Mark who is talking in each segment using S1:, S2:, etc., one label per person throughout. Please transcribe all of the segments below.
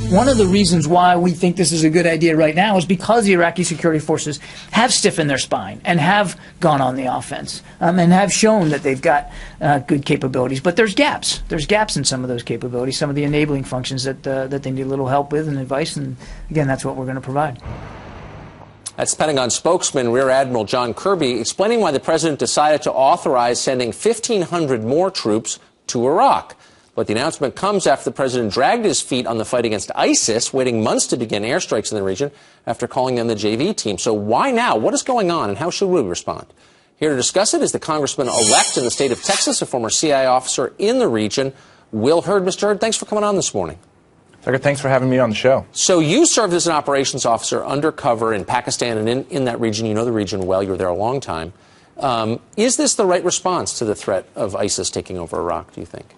S1: One of the reasons why we think this is a good idea right now is because the Iraqi security forces have stiffened their spine and have gone on the offense and have shown that they've got good capabilities. But there's gaps. There's gaps in some of those capabilities, some of the enabling functions that they need a little help with and advice. And again, that's what we're going to provide.
S2: That's Pentagon spokesman Rear Admiral John Kirby explaining why the president decided to authorize sending 1,500 more troops to Iraq. But the announcement comes after the president dragged his feet on the fight against ISIS, waiting months to begin airstrikes in the region after calling them the JV team. So why now? What is going on, and how should we respond? Here to discuss it is the congressman-elect in the state of Texas, a former CIA officer in the region, Will Hurd. Mr. Hurd, thanks for coming on this morning.
S3: Tucker, thanks for having me on the show.
S2: So you served as an operations officer undercover in Pakistan and in that region. You know the region well. You were there a long time. Is this the right response to the threat of ISIS taking over Iraq, do you think?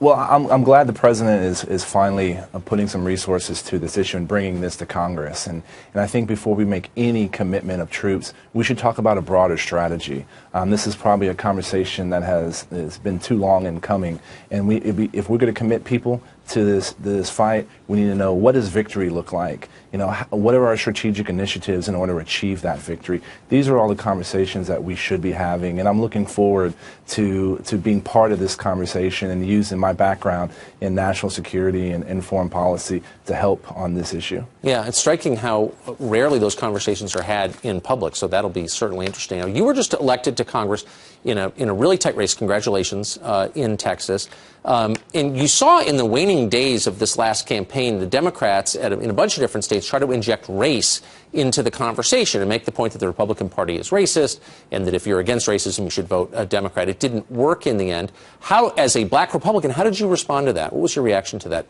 S3: Well, I'm glad the president is finally putting some resources to this issue and bringing this to Congress. And I think before we make any commitment of troops, we should talk about a broader strategy. This is probably a conversation that has been too long in coming. And if we're going to commit people to this fight, we need to know, what does victory look like? You know, what are our strategic initiatives in order to achieve that victory? These are all the conversations that we should be having, and I'm looking forward to being part of this conversation and using my background in national security and foreign policy to help on this issue.
S2: Yeah, it's striking how rarely those conversations are had in public, so that'll be certainly interesting. Now, you were just elected to Congress in a really tight race. Congratulations, in Texas. And you saw in the waning days of this last campaign, the Democrats in a bunch of different states try to inject race into the conversation and make the point that the Republican Party is racist and that if you're against racism, you should vote Democrat. It didn't work in the end. How, as a black Republican, how did you respond to that? What was your reaction to that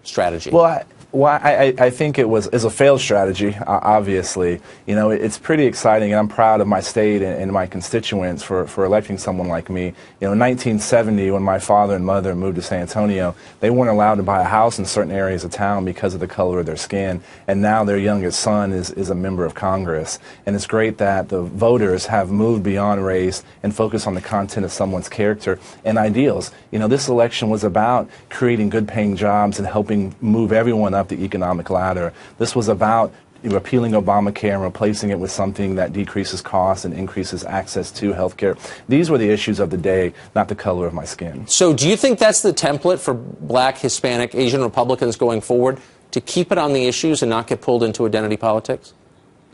S2: strategy?
S3: Well, I think it's a failed strategy, obviously. You know, it's pretty exciting, and I'm proud of my state and my constituents for electing someone like me. You know, in 1970, when my father and mother moved to San Antonio, they weren't allowed to buy a house in certain areas of town because of the color of their skin, and now their youngest son is a member of Congress. And it's great that the voters have moved beyond race and focused on the content of someone's character and ideals. You know, this election was about creating good-paying jobs and helping move everyone up the economic ladder. This was about repealing Obamacare and replacing it with something that decreases costs and increases access to health care. These were the issues of the day, not the color of my skin.
S2: So do you think that's the template for black, Hispanic, Asian Republicans going forward, to keep it on the issues and not get pulled into identity politics?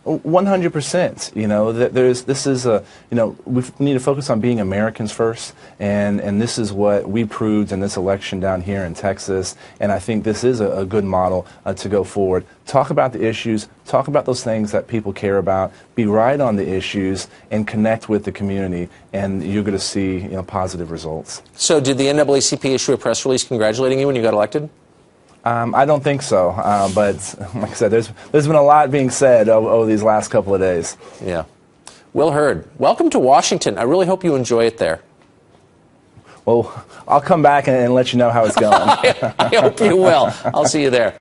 S3: 100%. You know, we need to focus on being Americans first, and this is what we proved in this election down here in Texas, and I think this is a good model to go forward. Talk about the issues, talk about those things that people care about, be right on the issues, and connect with the community, and you're going to see, you know, positive results. So
S2: did the NAACP issue a press release congratulating you when you got elected?
S3: I don't think so, but like I said, there's been a lot being said over these last couple of days.
S2: Yeah. Will Hurd, welcome to Washington. I really hope you enjoy it there.
S3: Well, I'll come back and let you know how it's going.
S2: I hope you will. I'll see you there.